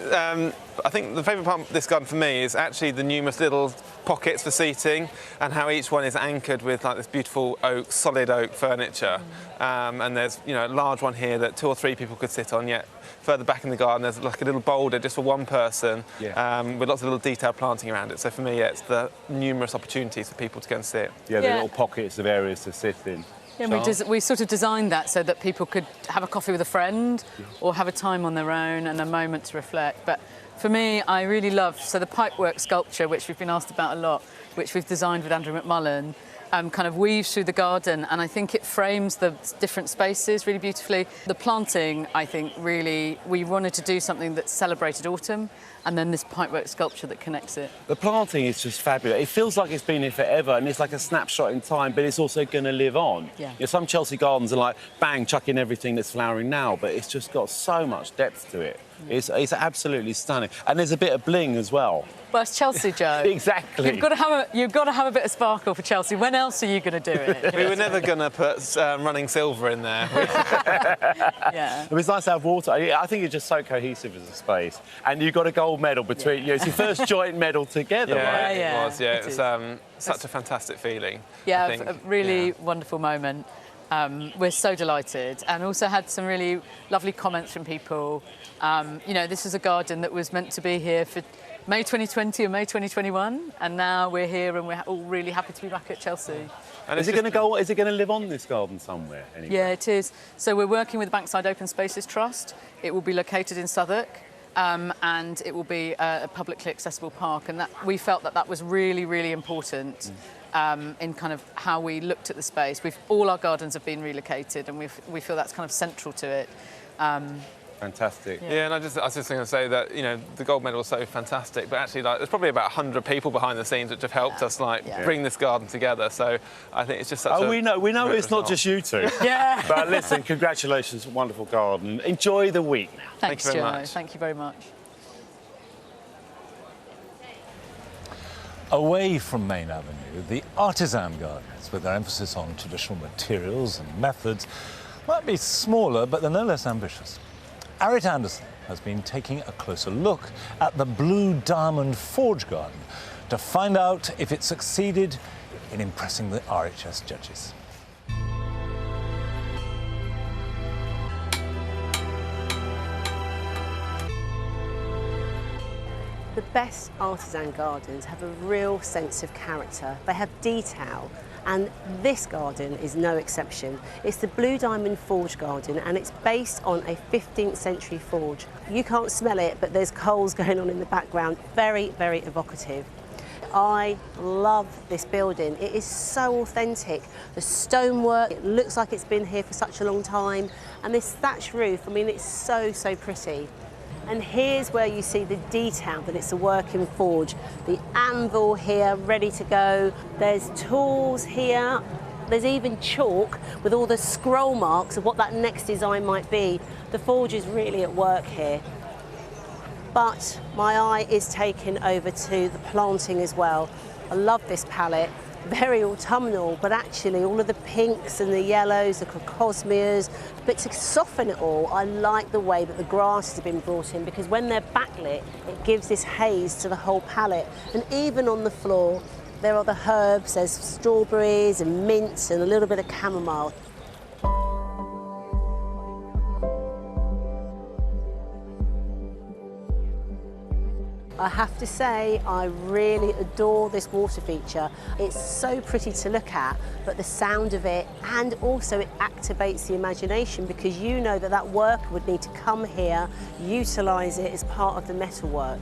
I think the favourite part of this garden for me is actually the numerous little pockets for seating and how each one is anchored with like this beautiful oak, solid oak furniture. And there's, you know, a large one here that 2 or 3 people could sit on, yet further back in the garden there's like a little boulder just for one person with lots of little detailed planting around it. So for me, it's the numerous opportunities for people to go and sit. Yeah, the little pockets of areas to sit in. Yeah, we sort of designed that so that people could have a coffee with a friend or have a time on their own and a moment to reflect. But for me, I really love, so the pipework sculpture, which we've been asked about a lot, which we've designed with Andrew McMullen, kind of weaves through the garden, and I think it frames the different spaces really beautifully. The planting, I think, really, we wanted to do something that celebrated autumn, and then this pipework sculpture that connects it. The planting is just fabulous. It feels like it's been here forever, and it's like a snapshot in time, but it's also going to live on. Yeah. You know, some Chelsea gardens are like, bang, chuck in everything that's flowering now, but it's just got so much depth to it. It's absolutely stunning. And there's a bit of bling as well. Well, it's Chelsea, Joe. Exactly. You've got to have a bit of sparkle for Chelsea. When else are you going to do it? We were never going to put running silver in there. Yeah. It was nice to have water. I think it's just so cohesive as a space. And you got a gold medal between you. It's your first joint medal together, right? It was. Yeah, it was such a fantastic feeling. Yeah, a really wonderful moment. We're so delighted, and also had some really lovely comments from people. You know, this is a garden that was meant to be here for May 2020 and May 2021, and now we're here and we're all really happy to be back at Chelsea. And is it going to live on this garden somewhere? Anyway? Yeah, it is. So we're working with the Bankside Open Spaces Trust. It will be located in Southwark. And it will be a publicly accessible park, and that we felt that was really, really important in kind of how we looked at the space. All our gardens have been relocated, and we feel that's kind of central to it. Fantastic. Yeah, and I was just going to say that, you know, the gold medal was so fantastic, but actually, like, there's probably about 100 people behind the scenes which have helped us, like, bring this garden together. So I think it's just such a... we know it's not just you two. Yeah. But listen, congratulations, wonderful garden. Enjoy the week now. Thanks, Thank you very Joe. much. Thank you very much. Away from Main Avenue, the artisan gardens, with their emphasis on traditional materials and methods, might be smaller, but they're no less ambitious. Arit Anderson has been taking a closer look at the Blue Diamond Forge Garden to find out if it succeeded in impressing the RHS judges. The best artisan gardens have a real sense of character. They have detail, and this garden is no exception. It's the Blue Diamond Forge Garden, and it's based on a 15th century forge. You can't smell it, but there's coals going on in the background. Very, very evocative. I love this building. It is so authentic. The stonework, it looks like it's been here for such a long time. And this thatched roof, I mean, it's so, so pretty. And here's where you see the detail that it's a working forge. The anvil here, ready to go. There's tools here. There's even chalk with all the scroll marks of what that next design might be. The forge is really at work here. But my eye is taken over to the planting as well. I love this palette. Very autumnal, but actually all of the pinks and the yellows, the crocosmias. But to soften it all, I like the way that the grasses have been brought in, because when they're backlit, it gives this haze to the whole palette. And even on the floor, there are the herbs. There's strawberries and mints and a little bit of chamomile. I have to say, I really adore this water feature. It's so pretty to look at, but the sound of it, and also it activates the imagination, because you know that that worker would need to come here, utilise it as part of the metalwork.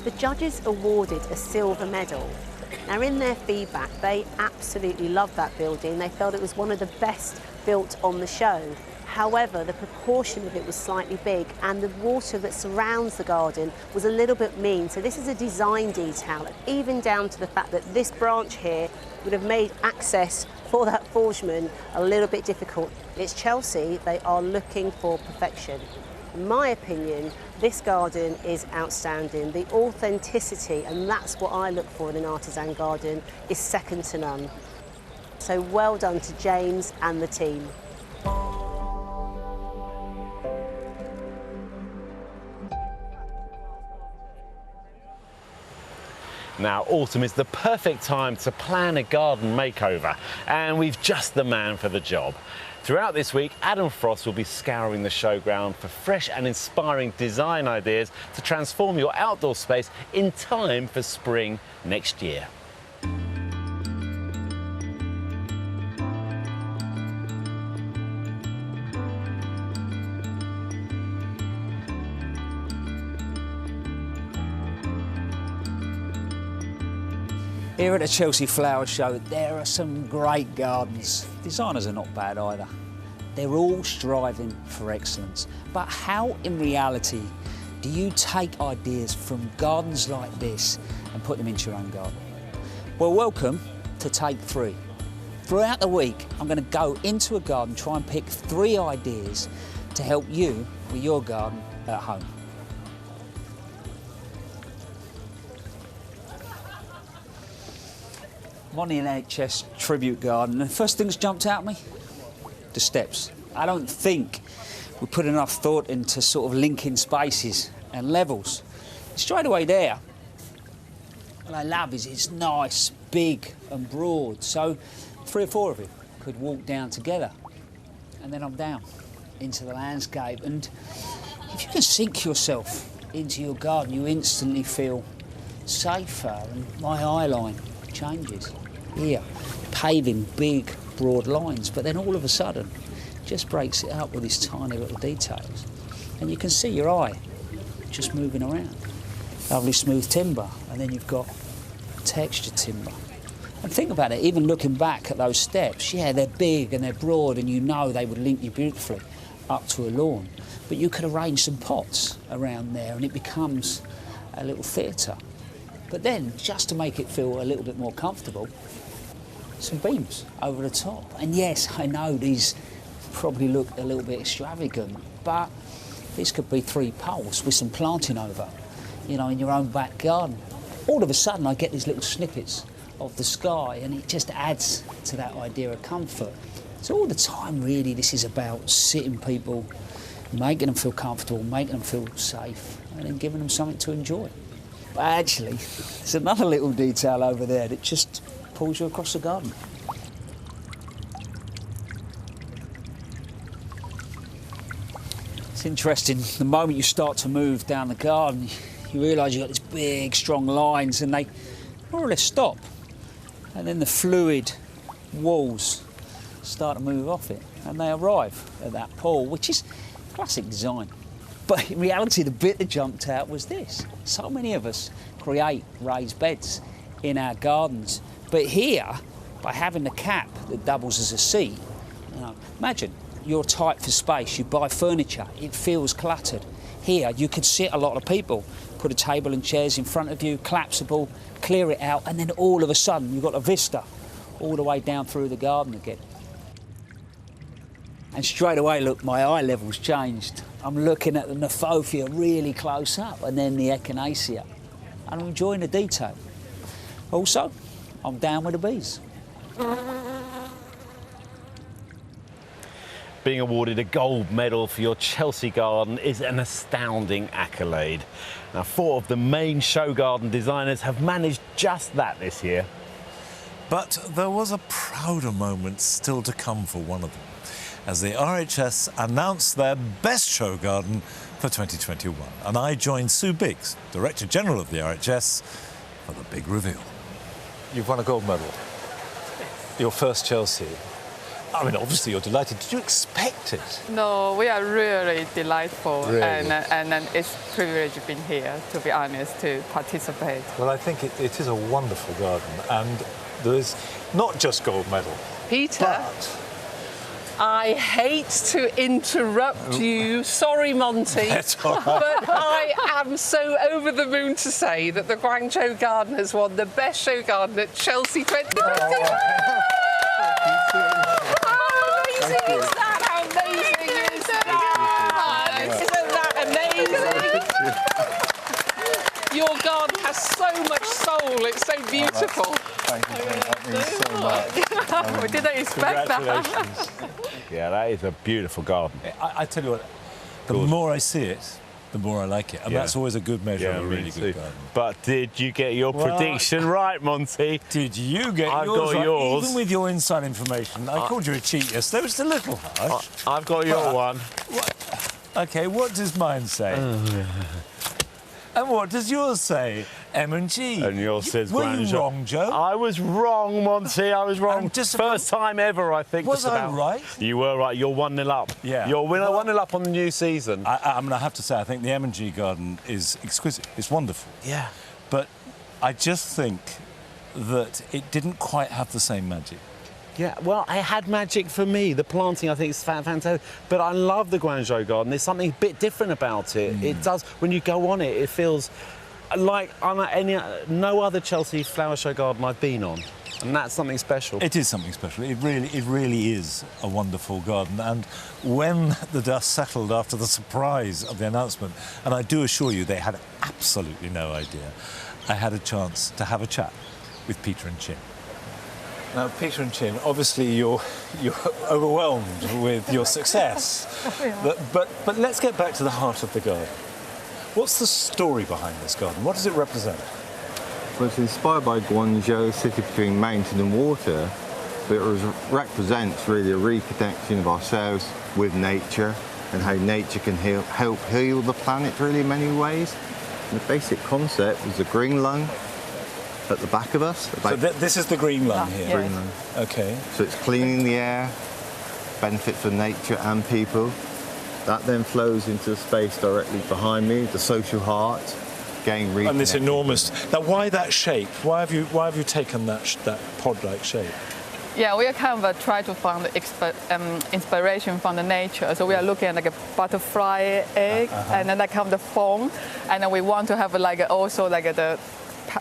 The judges awarded a silver medal. Now, in their feedback, they absolutely loved that building. They felt it was one of the best built on the show. However, the proportion of it was slightly big, and the water that surrounds the garden was a little bit mean. So this is a design detail, even down to the fact that this branch here would have made access for that forgeman a little bit difficult. It's Chelsea, they are looking for perfection. In my opinion, this garden is outstanding. The authenticity, and that's what I look for in an artisan garden, is second to none. So well done to James and the team. Now, autumn is the perfect time to plan a garden makeover, and we've just the man for the job. Throughout this week, Adam Frost will be scouring the showground for fresh and inspiring design ideas to transform your outdoor space in time for spring next year. Here at the Chelsea Flower Show, there are some great gardens. Designers are not bad either. They're all striving for excellence. But how, in reality, do you take ideas from gardens like this and put them into your own garden? Well, welcome to Take 3. Throughout the week, I'm going to go into a garden, try and pick 3 ideas to help you with your garden at home. I'm on the RHS tribute garden, and the first thing that's jumped out at me, the steps. I don't think we put enough thought into sort of linking spaces and levels. Straight away there, what I love is it's nice, big and broad, so 3 or 4 of you could walk down together, and then I'm down into the landscape. And if you can sink yourself into your garden, you instantly feel safer, and my eye line changes. Here, paving big, broad lines, but then all of a sudden, just breaks it up with these tiny little details. And you can see your eye just moving around. Lovely smooth timber, and then you've got textured timber. And think about it, even looking back at those steps, yeah, they're big and they're broad and you know they would link you beautifully up to a lawn. But you could arrange some pots around there and it becomes a little theatre. But then, just to make it feel a little bit more comfortable, some beams over the top. And yes, I know these probably look a little bit extravagant, but this could be 3 poles with some planting over, you know, in your own back garden. All of a sudden, I get these little snippets of the sky, and it just adds to that idea of comfort. So all the time, really, this is about sitting people, making them feel comfortable, making them feel safe, and then giving them something to enjoy. But actually, there's another little detail over there that just pulls you across the garden. It's interesting, the moment you start to move down the garden, you realise you've got these big, strong lines, and they more or less stop. And then the fluid walls start to move off it, and they arrive at that pool, which is classic design. But in reality, the bit that jumped out was this. So many of us create raised beds in our gardens, but here, by having the cap that doubles as a seat, you know, imagine you're tight for space, you buy furniture, it feels cluttered. Here, you could sit a lot of people, put a table and chairs in front of you, collapsible, clear it out, and then all of a sudden you've got a vista all the way down through the garden again. And straight away, look, my eye level's changed. I'm looking at the Nephophia really close up, and then the Echinacea. And I'm enjoying the detail. Also, I'm down with the bees. Being awarded a gold medal for your Chelsea garden is an astounding accolade. Now, 4 of the main show garden designers have managed just that this year. But there was a prouder moment still to come for one of them, as the RHS announced their Best Show Garden for 2021. And I joined Sue Biggs, Director General of the RHS, for the big reveal. You've won a gold medal. Your first Chelsea. I mean, obviously you're delighted. Did you expect it? No, we are really delightful, Really? and it's a privilege being here, to be honest, to participate. Well, I think it is a wonderful garden, and there is not just gold medal. Peter, I hate to interrupt you. Sorry, Monty. That's all right. But I am so over the moon to say that the Guangzhou Garden has won the Best Show Garden at Chelsea 2021. How amazing is that? How amazing is that? Isn't that amazing? Your garden has so much soul. It's so beautiful. Thank you. That means so much. We didn't expect Congratulations. Yeah, that is a beautiful garden. I tell you what, the more I see it, the more I like it. And that's always a good measure of a really good garden. But did you get your prediction right, Monty? Did you get I've yours got right? yours. Even with your inside information, I called you a cheat yesterday, which is a little harsh. I've got your one. OK, what does mine say? And what does yours say? M&G. And yours says Were you Guangzhou. wrong, Joe? I was wrong, Monty. I was wrong. First time ever, I think. Was just I about. right? You were right. You're 1-0 up. Yeah. You're 1-0 up on the new season. I mean, I have to say, I think the M&G garden is exquisite. It's wonderful. Yeah. But I just think that it didn't quite have the same magic. Yeah, well, it had magic for me. The planting, I think, is fantastic. But I love the Guangzhou garden. There's something a bit different about it. It does, when you go on it, it feels like no other Chelsea flower show garden I've been on. And that's something special. It is something special. It really is a wonderful garden. And when the dust settled after the surprise of the announcement, and I do assure you they had absolutely no idea, I had a chance to have a chat with Peter and Chin. Now, Peter and Chin, obviously you're overwhelmed with your success. But let's get back to the heart of the garden. What's the story behind this garden? What does it represent? Well, it's inspired by Guangzhou, city between mountain and water, but it represents really a reconnection of ourselves with nature and how nature can help heal the planet really in many ways. And the basic concept is a green lung at the back of us. So this is the green lung here? Green lung. OK. So it's cleaning the air, benefit for nature and people. That then flows into the space directly behind me, the social heart, gain reconnection. And this enormous. Now, why that shape? Why have you taken that pod-like shape? Yeah, we are kind of try to find inspiration from the nature. So we are looking at like a butterfly egg, and then that kind of the foam, and then we want to have like also like the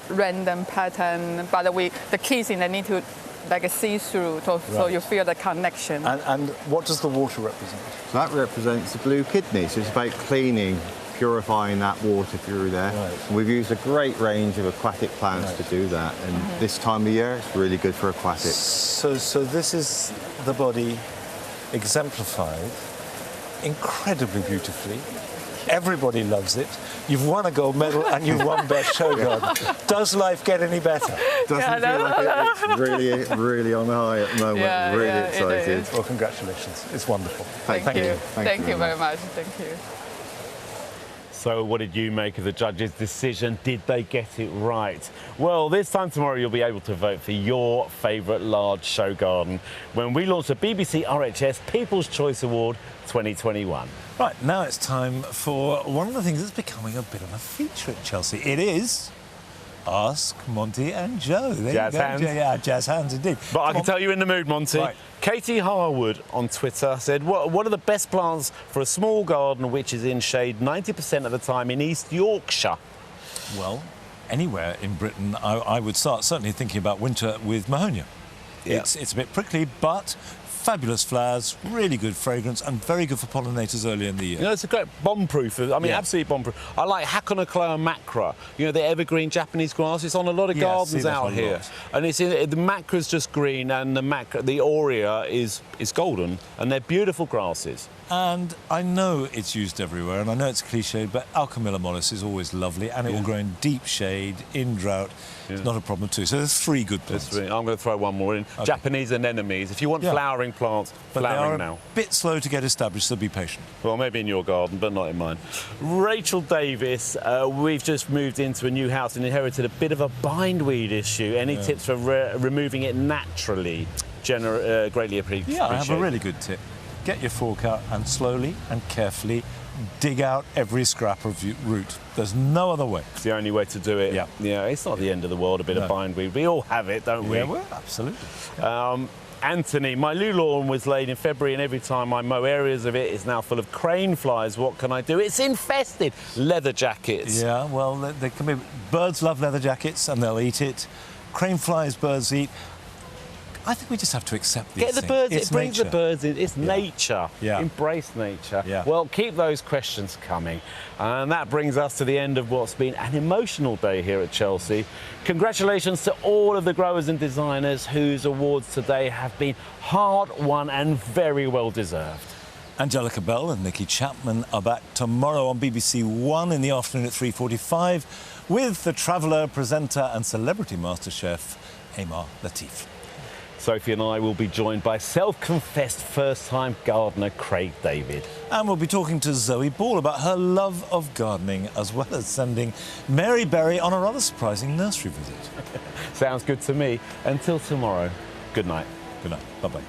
random pattern. But the keys in they need to like see through, so you feel the connection. And what does the water represent? So that represents the blue kidney. So it's about cleaning, purifying that water through there. Right. We've used a great range of aquatic plants to do that, and this time of year it's really good for aquatics. So this is the body exemplified incredibly beautifully. Everybody loves it. You've won a gold medal and you've won Best Show Garden. Does life get any better? Doesn't feel like it's really on the high at the moment. Really excited. Well, congratulations. It's wonderful. Thank you. Thank you very much. Thank you. So what did you make of the judges' decision? Did they get it right? Well, this time tomorrow you'll be able to vote for your favourite large show garden when we launch the BBC RHS People's Choice Award 2021. Right, now it's time for one of the things that's becoming a bit of a feature at Chelsea. It is Ask Monty and Joe. There Jazz you go. hands. Yeah, jazz hands indeed. But I can tell you're in the mood, Monty. Right. Katie Harwood on Twitter said, what are the best plants for a small garden which is in shade 90% of the time in East Yorkshire? Well, anywhere in Britain, I would start certainly thinking about winter with Mahonia. Yeah. It's a bit prickly, but fabulous flowers, really good fragrance, and very good for pollinators early in the year. You know, it's a great bomb-proof. I mean, absolutely bomb-proof. I like Hakonoclea macra. You know, the evergreen Japanese grass. It's on a lot of gardens out here, and it's the macra's just green, and the aurea is golden, and they're beautiful grasses. And I know it's used everywhere, and I know it's cliched, but Alchemilla mollis is always lovely, and it will grow in deep shade, in drought. It's not a problem too. So there's 3 good plants. I'm going to throw one more in. Okay. Japanese anemones. If you want flowering plants, but flowering they are now. a bit slow to get established, so be patient. Well, maybe in your garden, but not in mine. Rachel Davis, we've just moved into a new house and inherited a bit of a bindweed issue. Any tips for removing it naturally? Greatly appreciated. Yeah, I have a really good tip. Get your fork out and slowly and carefully dig out every scrap of root. There's no other way. It's the only way to do it. Yeah, it's not the end of the world, a bit of bindweed. We all have it, don't we? Yeah, well, absolutely. Anthony, my loo lawn was laid in February, and every time I mow areas of it, it's now full of crane flies. What can I do? It's infested. Leather jackets. Yeah, well, they can be. Birds love leather jackets, and they'll eat it. Crane flies, birds eat. I think we just have to accept these Get the things. birds, It's it brings nature. the birds in. It's nature. Yeah. Embrace nature. Yeah. Well, keep those questions coming. And that brings us to the end of what's been an emotional day here at Chelsea. Congratulations to all of the growers and designers whose awards today have been hard-won and very well deserved. Angelica Bell and Nikki Chapman are back tomorrow on BBC One in the afternoon at 3:45 with the traveller, presenter and celebrity master chef, Amar Latif. Sophie and I will be joined by self-confessed first-time gardener Craig David. And we'll be talking to Zoe Ball about her love of gardening, as well as sending Mary Berry on a rather surprising nursery visit. Sounds good to me. Until tomorrow, good night. Good night. Bye-bye.